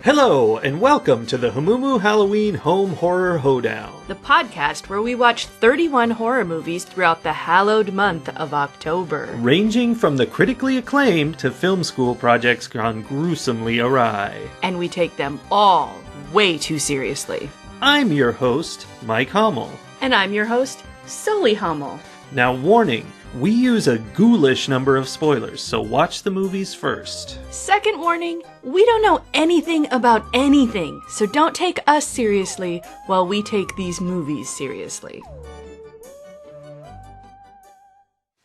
Hello, and welcome to the Hamumu Halloween Home Horror Hoedown. The podcast where we watch 31 horror movies throughout the hallowed month of October. Ranging from the critically acclaimed to film school projects gone gruesomely awry. And we take them all way too seriously. I'm your host, Mike Hummel. And I'm your host, Sully Hummel. Now warning, we use a ghoulish number of spoilers, so watch the movies first. Second warning, we don't know anything about anything, so don't take us seriously while we take these movies seriously.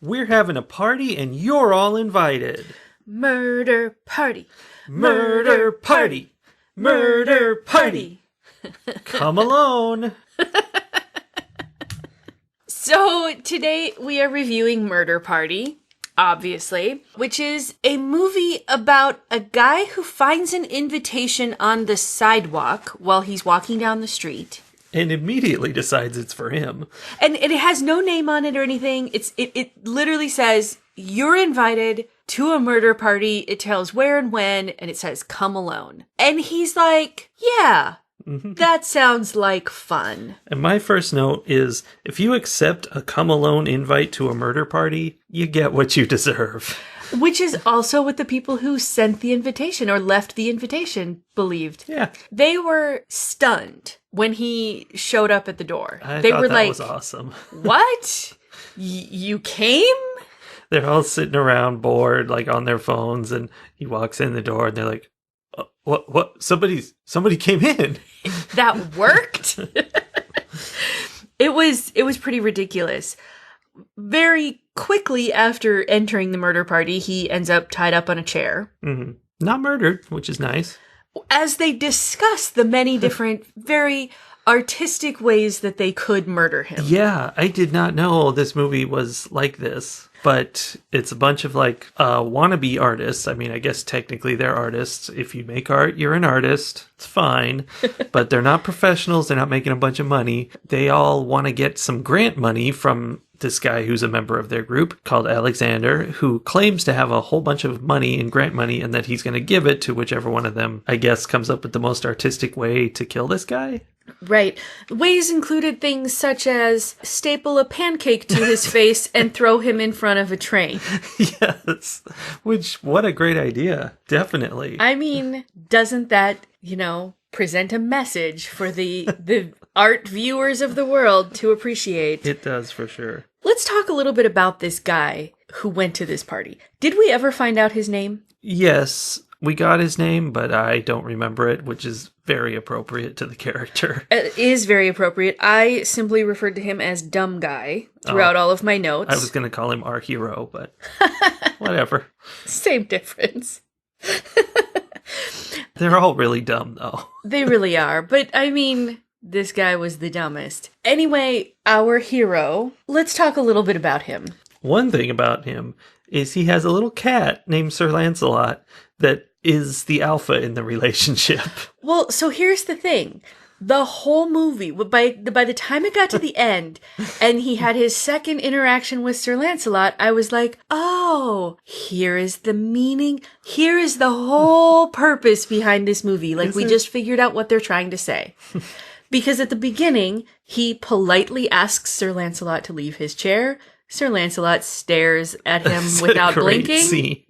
We're having a party and you're all invited. Murder party. Murder party. Murder party. Come alone. So today we are reviewing Murder Party, obviously, which is a movie about a guy who finds an invitation on the sidewalk while he's walking down the street. And immediately decides it's for him. And it has no name on it or anything. It literally says, you're invited to a murder party. It tells where and when, and it says, come alone. And he's like, yeah. That sounds like fun. And my first note is, if you accept a come-alone invite to a murder party, you get what you deserve. Which is also what the people who sent the invitation or left the invitation believed. Yeah. They were stunned when he showed up at the door. They thought that was awesome. What? You came? They're all sitting around bored, like on their phones, and he walks in the door and they're like, What? Somebody came in. That worked? It was pretty ridiculous. Very quickly after entering the murder party, he ends up tied up on a chair. Mm-hmm. Not murdered, which is nice. As they discuss the many different, very artistic ways that they could murder him. Yeah, I did not know this movie was like this. But it's a bunch of wannabe artists. I mean, I guess technically they're artists. If you make art, you're an artist. It's fine. But they're not professionals. They're not making a bunch of money. They all want to get some grant money from this guy who's a member of their group called Alexander, who claims to have a whole bunch of money in grant money and that he's going to give it to whichever one of them, I guess, comes up with the most artistic way to kill this guy. Right. Ways included things such as staple a pancake to his face and throw him in front of a train. Yes. What a great idea. Definitely. I mean, doesn't that, present a message for the art viewers of the world to appreciate? It does, for sure. Let's talk a little bit about this guy who went to this party. Did we ever find out his name? Yes. We got his name, but I don't remember it, which is very appropriate to the character. It is very appropriate. I simply referred to him as Dumb Guy throughout all of my notes. I was going to call him our hero, but whatever. Same difference. They're all really dumb, though. They really are. But, I mean, this guy was the dumbest. Anyway, our hero, let's talk a little bit about him. One thing about him is he has a little cat named Sir Lancelot that is the alpha in the relationship. Well, so here's the thing. The whole movie, by the time it got to the end, and he had his second interaction with Sir Lancelot, I was like, oh, here is the meaning. Here is the whole purpose behind this movie. Like, we just figured out what they're trying to say. Because at the beginning, he politely asks Sir Lancelot to leave his chair. Sir Lancelot stares at him without blinking. Scene.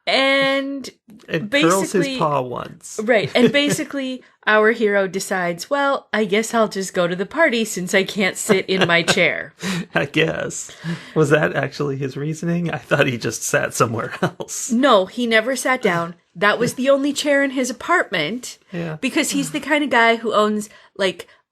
And basically curls his paw once. Right. And basically our hero decides, well, I guess I'll just go to the party since I can't sit in my chair. I guess. Was that actually his reasoning? I thought he just sat somewhere else. No, he never sat down. That was the only chair in his apartment. Yeah. Because he's the kind of guy who owns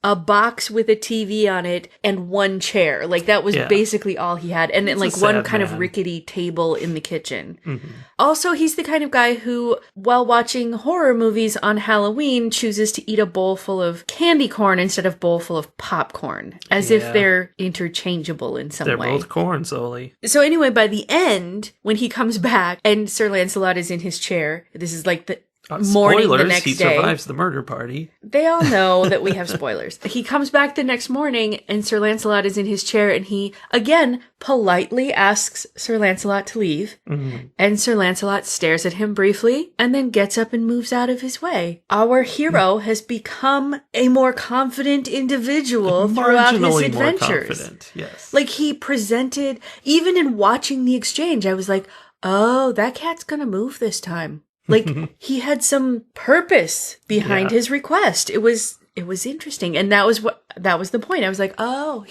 a box with a TV on it and one chair. That was basically all he had. And then one kind of rickety table in the kitchen. Mm-hmm. Also, he's the kind of guy who, while watching horror movies on Halloween, chooses to eat a bowl full of candy corn instead of bowl full of popcorn. As if they're interchangeable in some way. They're both corn, Zoli. So anyway, by the end, when he comes back and Sir Lancelot is in his chair, this is morning the Spoilers, next he day. survives the murder party. They all know that we have spoilers. He comes back the next morning and Sir Lancelot is in his chair and he, again, politely asks Sir Lancelot to leave. Mm-hmm. And Sir Lancelot stares at him briefly and then gets up and moves out of his way. Our hero has become a more confident individual throughout his Marginally adventures. more confident, yes. Like he presented, even in watching the exchange, I was like, oh, that cat's gonna move this time. Like he had some purpose behind his request. It was interesting, and that was the point. I was like, oh,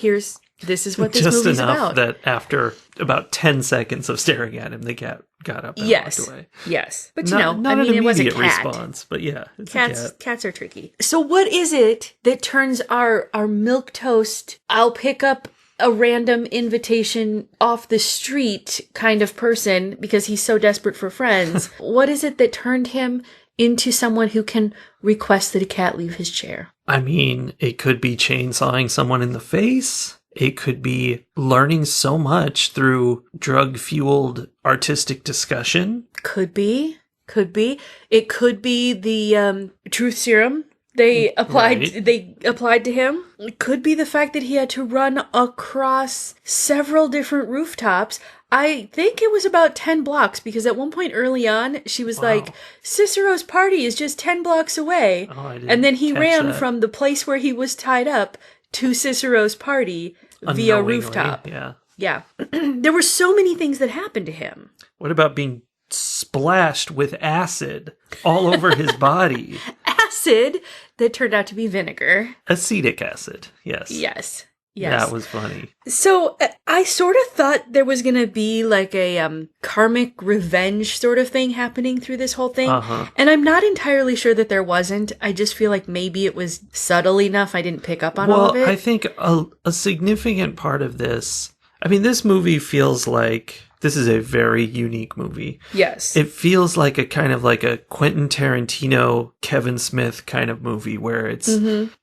this is what this just movie's enough about. that after about 10 seconds of staring at him, the cat got up and walked away. Yes, but Not I mean, an it was a immediate cat. response, but yeah, it's a cat. Cats are tricky. So what is it that turns our milquetoast, I'll pick up a random invitation off the street kind of person because he's so desperate for friends? What is it that turned him into someone who can request that a cat leave his chair? I mean, it could be chainsawing someone in the face. It could be learning so much through drug-fueled artistic discussion. Could be. It could be the truth serum they applied to him. It could be the fact that he had to run across several different rooftops. I think it was about 10 blocks because at one point early on, she was like, Cicero's party is just 10 blocks away. And then he ran from the place where he was tied up to Cicero's party via rooftop. Yeah. There were so many things that happened to him. What about being splashed with acid all over his body? Acid that turned out to be vinegar. Acetic acid, yes. Yes. That was funny. So I sort of thought there was going to be like a karmic revenge sort of thing happening through this whole thing. And I'm not entirely sure that there wasn't. I just feel like maybe it was subtle enough I didn't pick up on all of it. Well, I think a significant part of this, I mean, this movie feels like this is a very unique movie. Yes. It feels like a kind of like a Quentin Tarantino, Kevin Smith kind of movie where it's,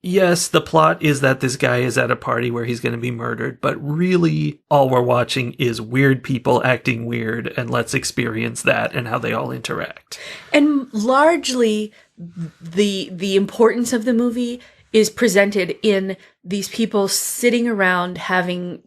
yes, the plot is that this guy is at a party where he's going to be murdered, but really all we're watching is weird people acting weird, and let's experience that and how they all interact. And largely, the importance of the movie is presented in these people sitting around having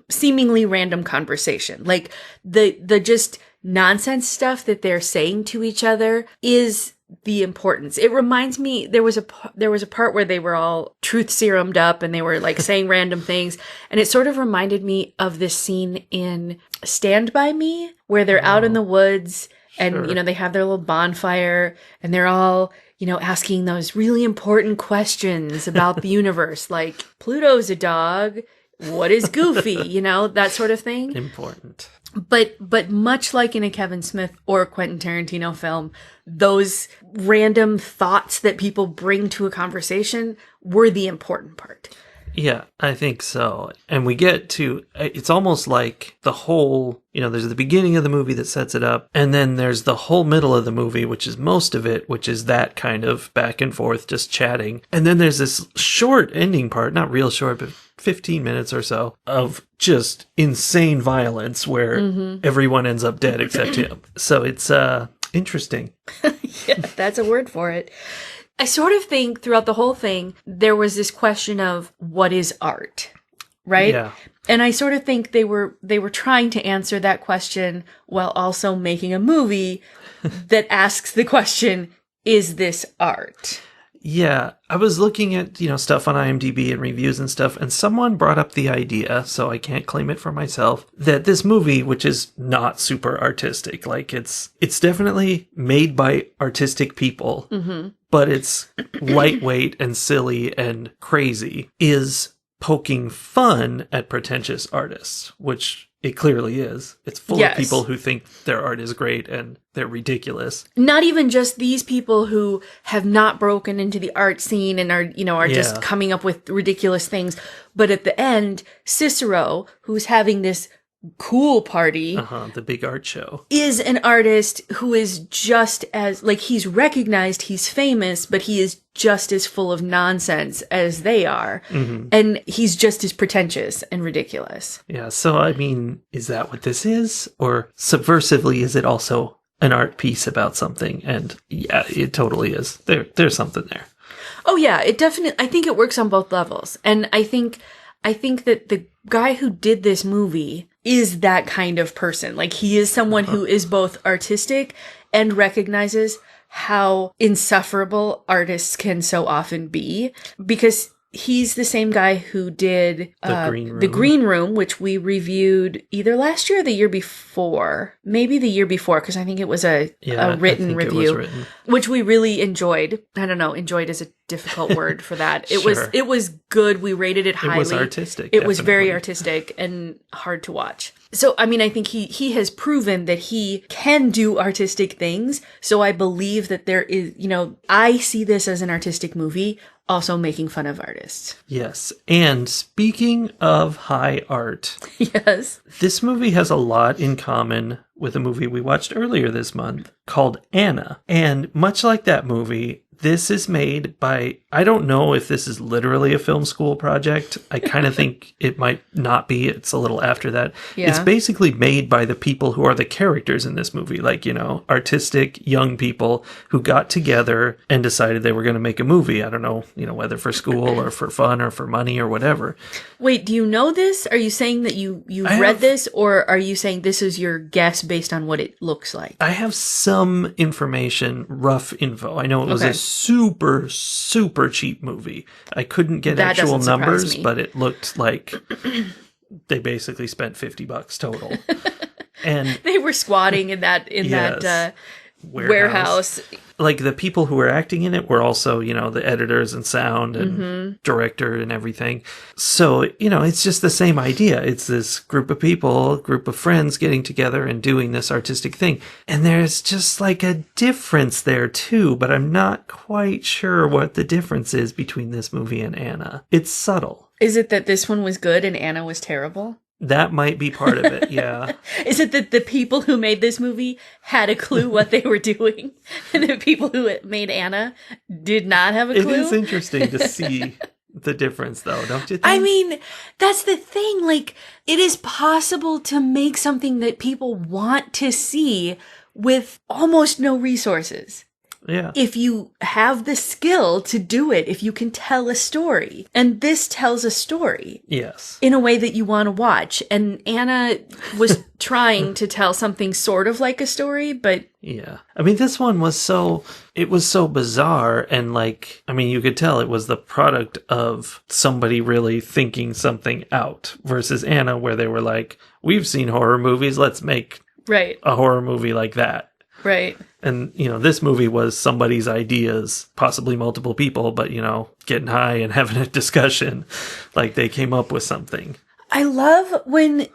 seemingly random conversation. Like the just nonsense stuff that they're saying to each other is the importance. It reminds me, there was a part where they were all truth serumed up and they were like saying random things. And it sort of reminded me of this scene in Stand By Me where they're out in the woods and, they have their little bonfire and they're all, asking those really important questions about the universe, like Pluto's a dog, what is Goofy, that sort of thing. Important. But much like in a Kevin Smith or Quentin Tarantino film, those random thoughts that people bring to a conversation were the important part. Yeah, I think so. And we get to, it's almost like the whole, there's the beginning of the movie that sets it up, and then there's the whole middle of the movie, which is most of it, which is that kind of back and forth, just chatting. And then there's this short ending part, not real short, but 15 minutes or so, of just insane violence where everyone ends up dead except him. So it's interesting. Yeah, that's a word for it. I sort of think throughout the whole thing, there was this question of what is art, right? Yeah. And I sort of think they were trying to answer that question while also making a movie that asks the question, is this art? Yeah, I was looking at, stuff on IMDb and reviews and stuff, and someone brought up the idea, so I can't claim it for myself, that this movie, which is not super artistic, like it's definitely made by artistic people, but it's lightweight and silly and crazy, is poking fun at pretentious artists, which it clearly is. It's full of people who think their art is great and they're ridiculous. Not even just these people who have not broken into the art scene and are just coming up with ridiculous things. But at the end, Cicero, who's having this cool party, the big art show, is an artist who is just as, like, he's recognized, he's famous, but he is just as full of nonsense as they are. And he's just as pretentious and ridiculous. Yeah, so I mean, is that what this is? Or subversively, is it also an art piece about something. And yeah, it totally is. There's something there. Oh yeah, it definitely, I think it works on both levels. And I think that the guy who did this movie is that kind of person. Like, he is someone who is both artistic and recognizes how insufferable artists can so often be, because he's the same guy who did The Green Room, which we reviewed either last year or the year before. Maybe the year before, because I think it was a written review, which we really enjoyed. I don't know, enjoyed is a difficult word for that. It was good. We rated it highly. It was artistic. It was very artistic and hard to watch. So, I mean, I think he has proven that he can do artistic things. So I believe that there is, I see this as an artistic movie, also making fun of artists. Yes. And speaking of high art. Yes. This movie has a lot in common with a movie we watched earlier this month called Anna. And much like that movie, this is made by, I don't know if this is literally a film school project. I kind of think it might not be. It's a little after that. Yeah. It's basically made by the people who are the characters in this movie. Like, artistic young people who got together and decided they were going to make a movie. I don't know, whether for school or for fun or for money or whatever. Wait, do you know this? Are you saying that you've read this, or are you saying this is your guess based on what it looks like? I have some information, rough info. I know it was a super, super cheap movie. I couldn't get actual numbers, but it looked like they basically spent $50 total. And they were squatting in that warehouse. Like, the people who were acting in it were also, the editors and sound and director and everything. So, it's just the same idea. It's this group of friends getting together and doing this artistic thing. And there's just like a difference there too, but I'm not quite sure what the difference is between this movie and Anna. It's subtle. Is it that this one was good and Anna was terrible? That might be part of it, yeah. Is it that the people who made this movie had a clue what they were doing, and the people who made Anna did not have a clue? It is interesting to see the difference, though, don't you think? I mean, that's the thing. Like, it is possible to make something that people want to see with almost no resources. Yeah. If you have the skill to do it, if you can tell a story. And this tells a story. Yes. In a way that you want to watch. And Anna was trying to tell something sort of like a story, but... Yeah. I mean, this one was so bizarre, and you could tell it was the product of somebody really thinking something out, versus Anna, where they were like, we've seen horror movies, let's make a horror movie like that. Right. And, this movie was somebody's ideas, possibly multiple people, but, getting high and having a discussion, like they came up with something. I love when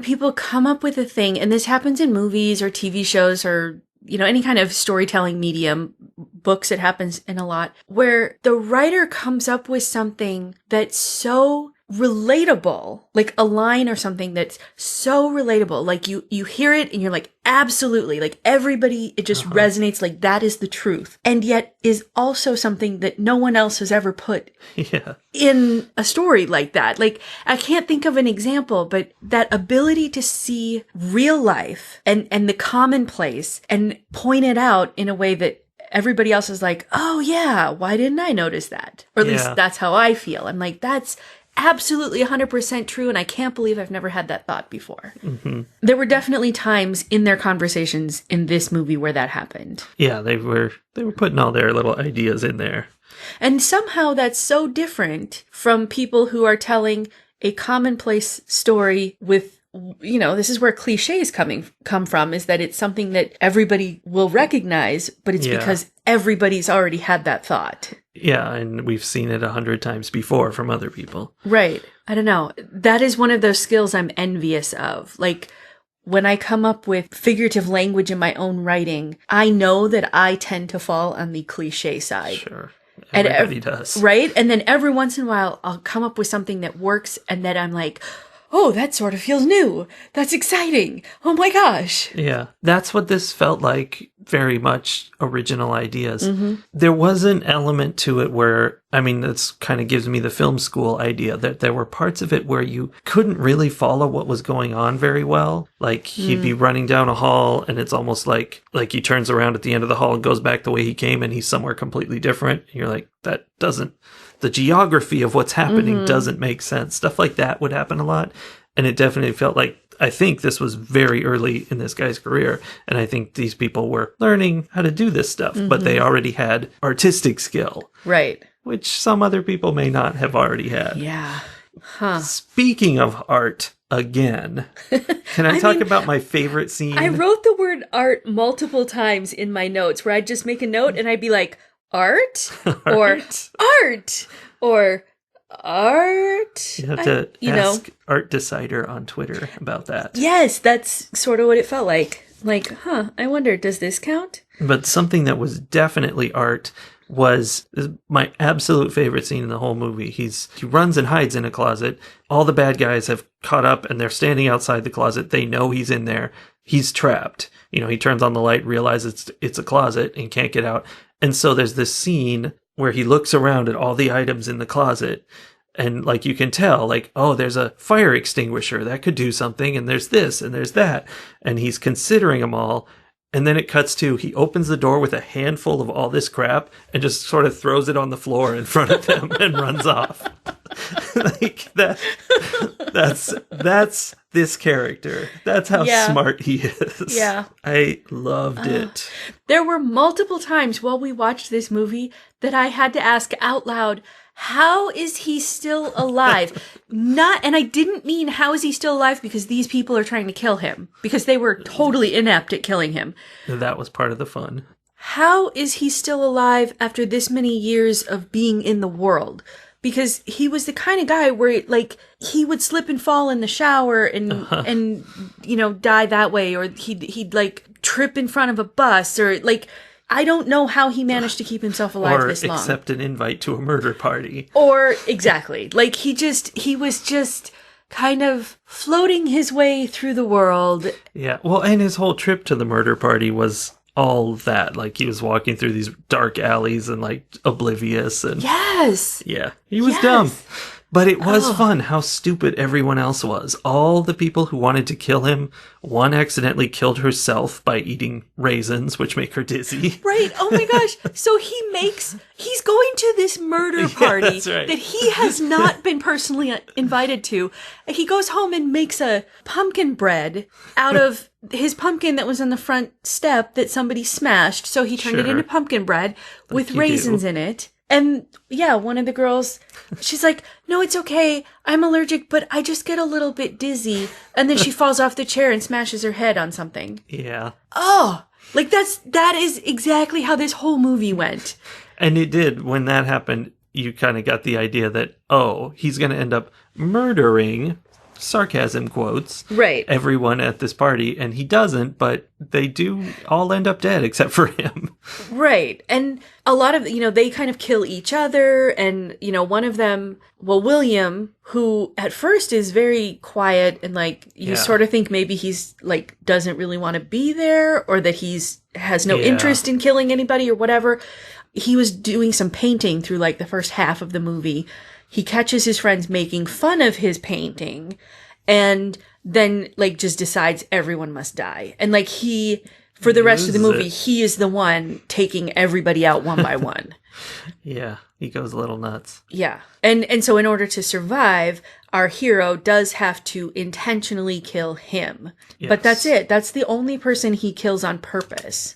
people come up with a thing, and this happens in movies or TV shows or, any kind of storytelling medium, books, it happens in a lot, where the writer comes up with something that's so relatable, like a line or something that's so relatable, like you hear it and you're like, absolutely, like everybody, it just resonates, like that is the truth, and yet is also something that no one else has ever put in a story like that. Like, I can't think of an example, but that ability to see real life and the commonplace and point it out in a way that everybody else is like, oh yeah, why didn't I notice that? Or at least that's how I feel. I'm like, that's absolutely 100% true, and I can't believe I've never had that thought before. Mm-hmm. There were definitely times in their conversations in this movie where that happened. Yeah, they were putting all their little ideas in there. And somehow that's so different from people who are telling a commonplace story with, this is where cliches come from, is that it's something that everybody will recognize, but it's because everybody's already had that thought. Yeah, and we've seen it 100 times before from other people. Right. I don't know. That is one of those skills I'm envious of. Like, when I come up with figurative language in my own writing, I know that I tend to fall on the cliche side. Sure. Everybody does. Right? And then every once in a while, I'll come up with something that works, and then I'm like, oh, that sort of feels new. That's exciting. Oh my gosh. Yeah. That's what this felt like. very much original ideas. There was an element to it where, I mean, this kind of gives me the film school idea that there were parts of it where you couldn't really follow what was going on very well. Like he'd be running down a hall and it's almost like he turns around at the end of the hall and goes back the way he came and he's somewhere completely different. And you're like, that doesn't, the geography of what's happening doesn't make sense. Stuff like that would happen a lot. And it definitely felt like, I think this was very early in this guy's career. And I think these people were learning how to do this stuff, but they already had artistic skill. Right. Which some other people may not have already had. Yeah. Huh. Speaking of art, again, can I talk about my favorite scene? I wrote the word art multiple times in my notes where I'd just make a note and I'd be like, art? Or art? Or art? You have to ask Art Decider on Twitter about that. Yes, that's sort of what it felt like. Like, I wonder, does this count? But something that was definitely art was my absolute favorite scene in the whole movie. He runs and hides in a closet. All the bad guys have caught up and they're standing outside the closet. They know he's in there. He's trapped. He turns on the light, realizes it's a closet and can't get out. And so there's this scene where he looks around at all the items in the closet and like you can tell like, oh, there's a fire extinguisher that could do something. And there's this and there's that. And he's considering them all. And then it cuts to, he opens the door with a handful of all this crap and just sort of throws it on the floor in front of him and runs off. Like that's this character. That's how smart he is. Yeah. I loved it. There were multiple times while we watched this movie that I had to ask out loud, how is he still alive? And I didn't mean how is he still alive because these people are trying to kill him, because they were totally inept at killing him. That was part of the fun. How is he still alive after this many years of being in the world? Because he was the kind of guy where like he would slip and fall in the shower and die that way, or he'd like trip in front of a bus, or like I don't know how he managed to keep himself alive this long. Or accept an invite to a murder party. Or exactly. Like he was just kind of floating his way through the world. Yeah. Well, and his whole trip to the murder party was all that. Like he was walking through these dark alleys and like oblivious and yes. Yeah. He was dumb. But it was fun how stupid everyone else was. All the people who wanted to kill him, one accidentally killed herself by eating raisins, which make her dizzy. Right. Oh my gosh. So he's going to this murder party that he has not been personally invited to. He goes home and makes a pumpkin bread out of his pumpkin that was on the front step that somebody smashed. So he turned it into pumpkin bread with raisins in it. And yeah, one of the girls, she's like, no, it's okay. I'm allergic, but I just get a little bit dizzy. And then she falls off the chair and smashes her head on something. Yeah. Oh, like that is exactly how this whole movie went. And it did. When that happened, you kind of got the idea that, oh, he's going to end up murdering, sarcasm quotes, everyone at this party. And he doesn't, but they do all end up dead except for him. Right. And a lot of, they kind of kill each other. And, one of them, William, who at first is very quiet and like, you sort of think maybe he's like, doesn't really want to be there, or that has no interest in killing anybody or whatever. He was doing some painting through like the first half of the movie. He catches his friends making fun of his painting and then like just decides everyone must die. And like for the rest of the movie, he is the one taking everybody out one by one. Yeah, he goes a little nuts. Yeah. And so in order to survive, our hero does have to intentionally kill him. Yes. But that's it. That's the only person he kills on purpose.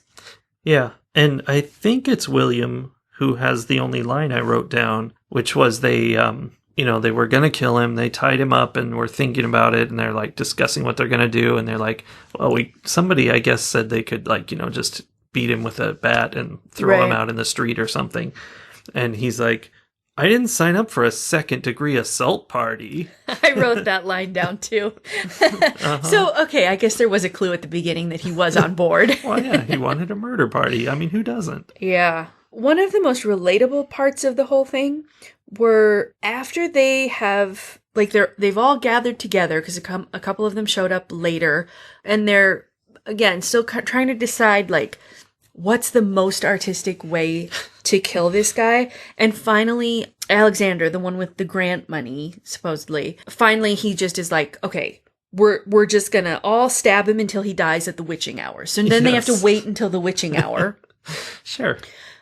Yeah. And I think it's William who has the only line I wrote down, which was they were going to kill him. They tied him up and were thinking about it. And they're like discussing what they're going to do. And they're like, well, somebody, I guess, said they could like, just beat him with a bat and throw him out in the street or something. And he's like, I didn't sign up for a second-degree assault party. I wrote that line down, too. So, okay, I guess there was a clue at the beginning that he was on board. Well, yeah, he wanted a murder party. I mean, who doesn't? Yeah. One of the most relatable parts of the whole thing were after they have, like, they've all gathered together, because a couple of them showed up later, and they're, again, still trying to decide, like, what's the most artistic way to kill this guy? And finally, Alexander, the one with the grant money, supposedly, finally he just is like, okay, we're just gonna all stab him until he dies at the witching hour. So then they have to wait until the witching hour. Sure.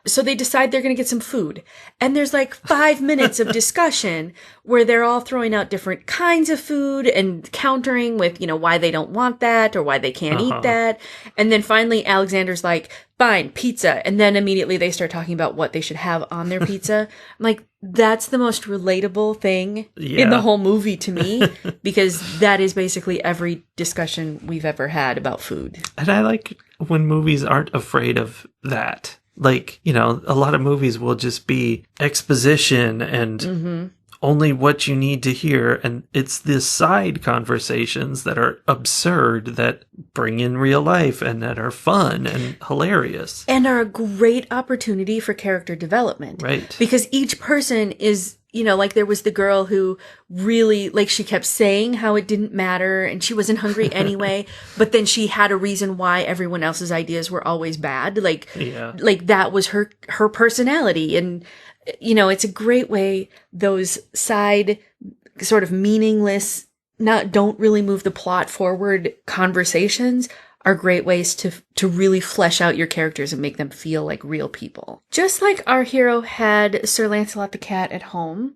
So they decide they're going to get some food. And there's like 5 minutes of discussion where they're all throwing out different kinds of food and countering with, why they don't want that or why they can't eat that. And then finally Alexander's like, fine, pizza. And then immediately they start talking about what they should have on their pizza. I'm like, that's the most relatable thing in the whole movie to me, because that is basically every discussion we've ever had about food. And I like when movies aren't afraid of that. Like, a lot of movies will just be exposition and only what you need to hear. And it's the side conversations that are absurd that bring in real life and that are fun and hilarious. And are a great opportunity for character development. Right. Because each person is, like there was the girl who really, like she kept saying how it didn't matter and she wasn't hungry anyway, but then she had a reason why everyone else's ideas were always bad. Like that was her personality. And, it's a great way those side sort of meaningless, don't really move the plot forward conversations are great ways to really flesh out your characters and make them feel like real people. Just like our hero had Sir Lancelot the cat at home,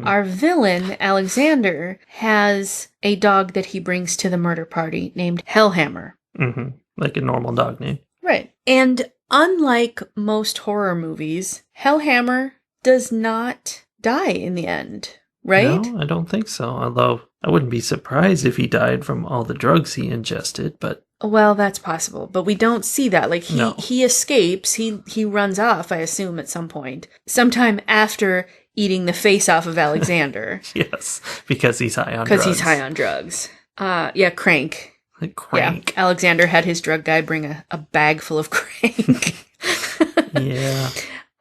our villain, Alexander, has a dog that he brings to the murder party named Hellhammer. Like a normal dog name. Right. And unlike most horror movies, Hellhammer does not die in the end, right? No, I don't think so. Although I wouldn't be surprised if he died from all the drugs he ingested, but... Well, that's possible, but we don't see that. Like, he escapes, he runs off, I assume, at some point. Sometime after eating the face off of Alexander. Yes, because he's high on drugs. Because he's high on drugs. Crank. Like crank. Yeah, Alexander had his drug guy bring a bag full of crank. Yeah.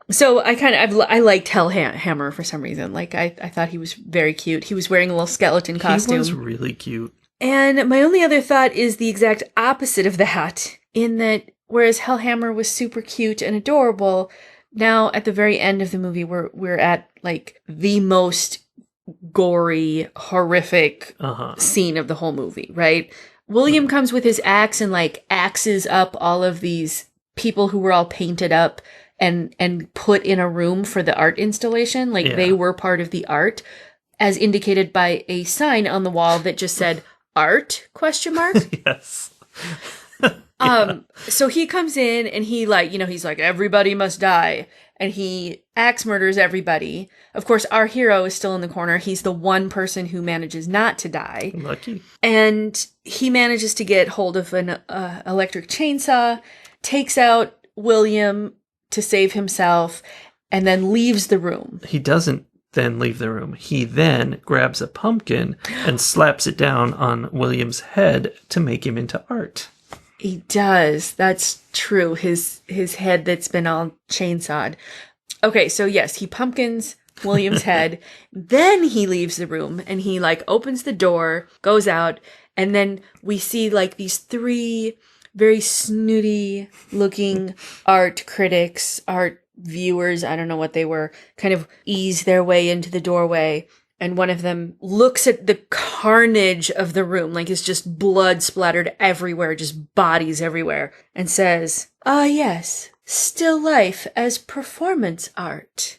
So I liked Hellhammer for some reason. Like, I thought he was very cute. He was wearing a little skeleton costume. He was really cute. And my only other thought is the exact opposite of that, in that whereas Hellhammer was super cute and adorable, now at the very end of the movie we're at like the most gory, horrific scene of the whole movie, right? William comes with his axe and like axes up all of these people who were all painted up and put in a room for the art installation. Like they were part of the art, as indicated by a sign on the wall that just said art ? Yes. So he comes in and he he's like, everybody must die. And he axe murders everybody. Of course, our hero is still in the corner. He's the one person who manages not to die. Lucky. And he manages to get hold of an electric chainsaw, takes out William to save himself, and then leaves the room. He doesn't then leave the room. He then grabs a pumpkin and slaps it down on William's head to make him into art. He does. That's true. His head that's been all chainsawed. Okay, so yes, he pumpkins William's head. Then he leaves the room and he like opens the door, goes out, and then we see like these 3 very snooty looking art critics, art viewers, I don't know what they were, kind of ease their way into the doorway. And one of them looks at the carnage of the room, like it's just blood splattered everywhere, just bodies everywhere, and says, "Ah, yes, still life as performance art."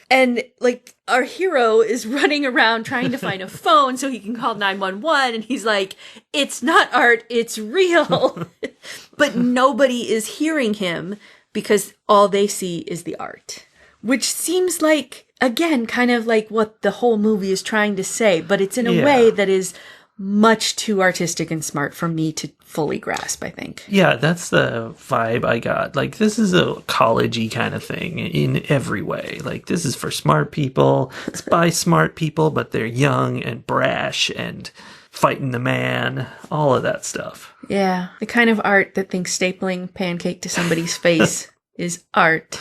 And like our hero is running around trying to find a phone so he can call 911, and he's like, "It's not art, it's real." But nobody is hearing him because all they see is the art, which seems like, again, kind of like what the whole movie is trying to say, but it's in a way that is much too artistic and smart for me to fully grasp, I think. Yeah, that's the vibe I got. Like, this is a college-y kind of thing in every way. Like, this is for smart people. It's by smart people, but they're young and brash and fighting the man, all of that stuff. Yeah, the kind of art that thinks stapling pancake to somebody's face is art.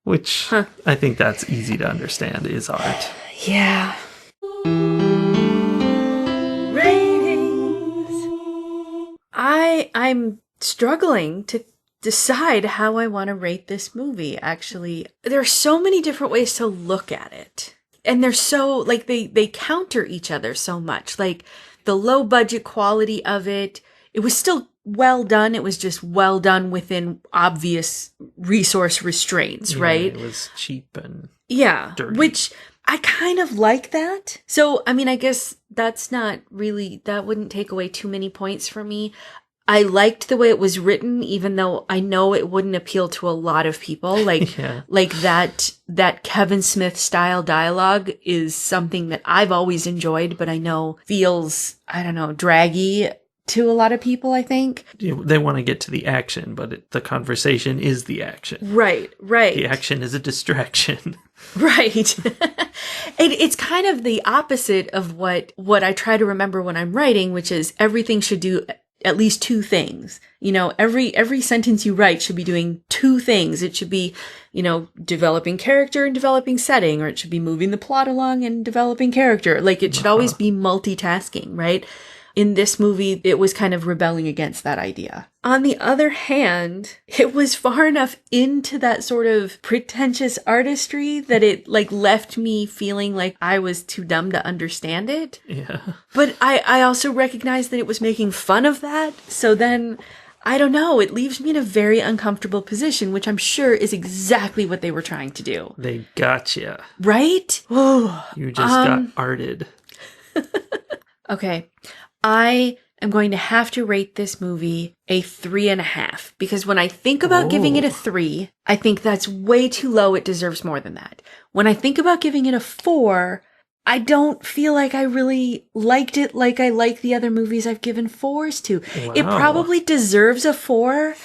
Which I think that's easy to understand is art. Yeah. Ratings. I'm struggling to decide how I want to rate this movie, actually. There are so many different ways to look at it. And they're so, like, they counter each other so much. Like, the low budget quality of it, it was still well done. It was just well done within obvious resource restraints, right? It was cheap and dirty. Which I kind of like that. So, I mean, I guess that's not really, that wouldn't take away too many points for me. I liked the way it was written, even though I know it wouldn't appeal to a lot of people. Like, like that Kevin Smith style dialogue is something that I've always enjoyed, but I know feels, I don't know, draggy to a lot of people, I think. They want to get to the action, but the conversation is the action. Right. The action is a distraction. Right. It's kind of the opposite of what I try to remember when I'm writing, which is everything should do at least two things. You know, every sentence you write should be doing two things. It should be, you know, developing character and developing setting, or it should be moving the plot along and developing character. Like, it should always be multitasking, right? In this movie, it was kind of rebelling against that idea. On the other hand, it was far enough into that sort of pretentious artistry that it, like, left me feeling like I was too dumb to understand it. Yeah. But I also recognized that it was making fun of that. So then, I don't know, it leaves me in a very uncomfortable position, which I'm sure is exactly what they were trying to do. They gotcha. Right? You just got arted. Okay. I am going to have to rate this movie a 3.5, because when I think about giving it a 3, I think that's way too low. It deserves more than that. When I think about giving it a 4, I don't feel like I really liked it like I like the other movies I've given 4s to. Wow. It probably deserves a 4,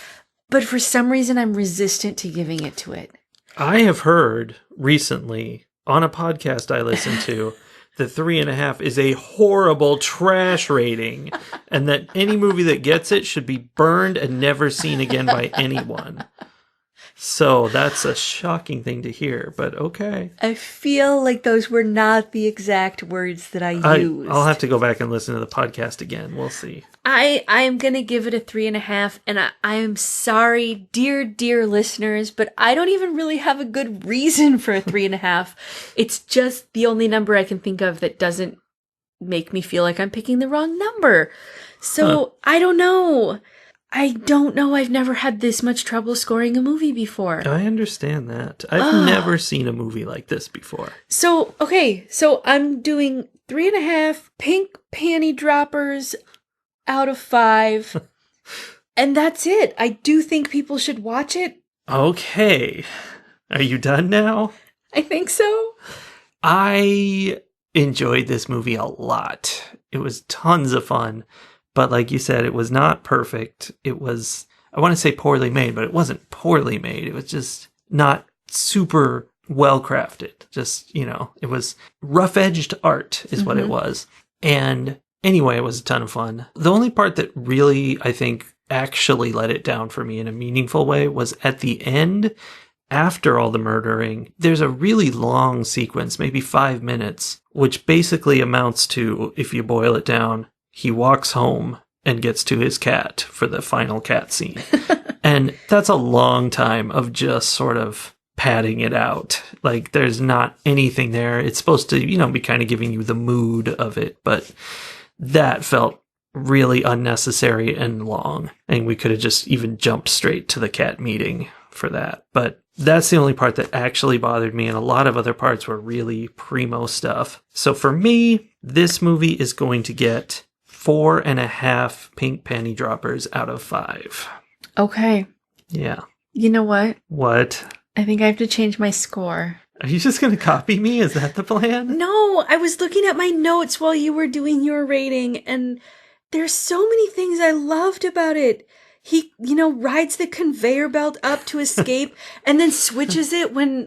but for some reason I'm resistant to giving it to it. I have heard recently on a podcast I listened to the 3.5 is a horrible trash rating, and that any movie that gets it should be burned and never seen again by anyone. So that's a shocking thing to hear, but okay. I feel like those were not the exact words that I used. I'll have to go back and listen to the podcast again. We'll see. I am going to give it a 3.5, and I am sorry, dear listeners, but I don't even really have a good reason for a 3.5. It's just the only number I can think of that doesn't make me feel like I'm picking the wrong number. So I don't know. I've never had this much trouble scoring a movie before. I understand that. I've never seen a movie like this before. So, okay. So I'm doing 3.5 pink panty droppers out of 5. And that's it. I do think people should watch it. Okay. Are you done now? I think so. I enjoyed this movie a lot. It was tons of fun. But like you said, it was not perfect. It was, I want to say poorly made, but it wasn't poorly made. It was just not super well crafted. Just, you know, it was rough-edged art is what it was. And anyway, it was a ton of fun. The only part that really, I think, actually let it down for me in a meaningful way was at the end, after all the murdering. There's a really long sequence, maybe 5 minutes, which basically amounts to, if you boil it down, he walks home and gets to his cat for the final cat scene. And that's a long time of just sort of padding it out. Like, there's not anything there. It's supposed to, you know, be kind of giving you the mood of it, but that felt really unnecessary and long. And we could have just even jumped straight to the cat meeting for that. But that's the only part that actually bothered me, and a lot of other parts were really primo stuff. So for me, this movie is going to get 4.5 pink panty droppers out of 5. Okay. Yeah. You know what? What? I think I have to change my score. Are you just going to copy me? Is that the plan? No, I was looking at my notes while you were doing your rating, and there's so many things I loved about it. He, you know, rides the conveyor belt up to escape and then switches it when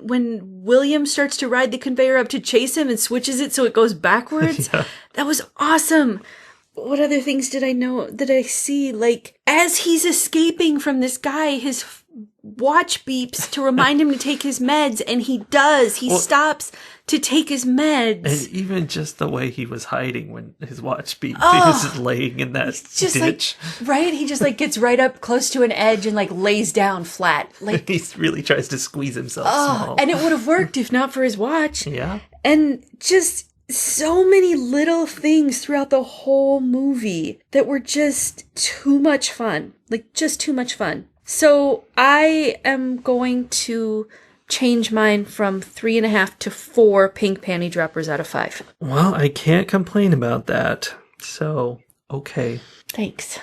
William starts to ride the conveyor up to chase him and switches it so it goes backwards. Yeah. That was awesome. what other things did I see? Like, as he's escaping from this guy, his watch beeps to remind him to take his meds, and he does. He stops to take his meds. And even just the way he was hiding when his watch beeped, he was just laying in that just ditch. Like, right? He just like gets right up close to an edge and like lays down flat. Like he really tries to squeeze himself small. And it would have worked if not for his watch. Yeah. And just so many little things throughout the whole movie that were just too much fun. Like, just too much fun. So I am going to change mine from 3.5 to 4 pink panty droppers out of 5. Well, I can't complain about that. So, okay. Thanks.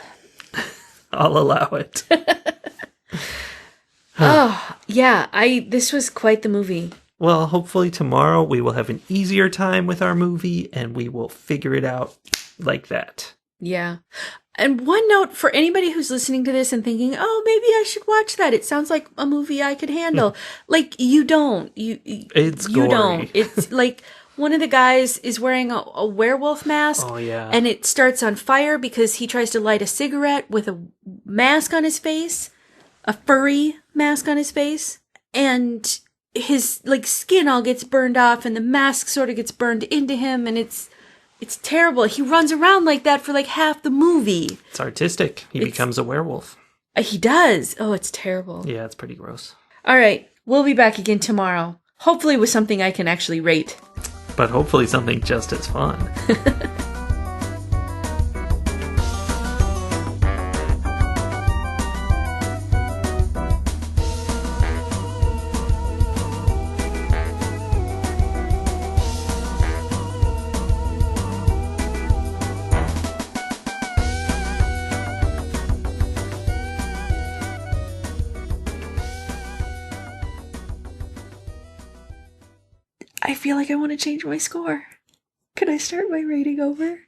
I'll allow it. Oh, yeah. This was quite the movie. Well, hopefully tomorrow we will have an easier time with our movie and we will figure it out like that. Yeah. And one note for anybody who's listening to this and thinking, oh, maybe I should watch that. It sounds like a movie I could handle. Like, you don't. It's you gory. don't. It's like one of the guys is wearing a werewolf mask. Oh, yeah. And it starts on fire because he tries to light a cigarette with a mask on his face, a furry mask on his face. And his like skin all gets burned off and the mask sort of gets burned into him. And it's terrible. He runs around like that for like half the movie. It's artistic. He becomes a werewolf. He does. Oh, it's terrible. Yeah, it's pretty gross. All right. We'll be back again tomorrow. Hopefully with something I can actually rate. But hopefully something just as fun. I feel like I want to change my score. Could I start my rating over?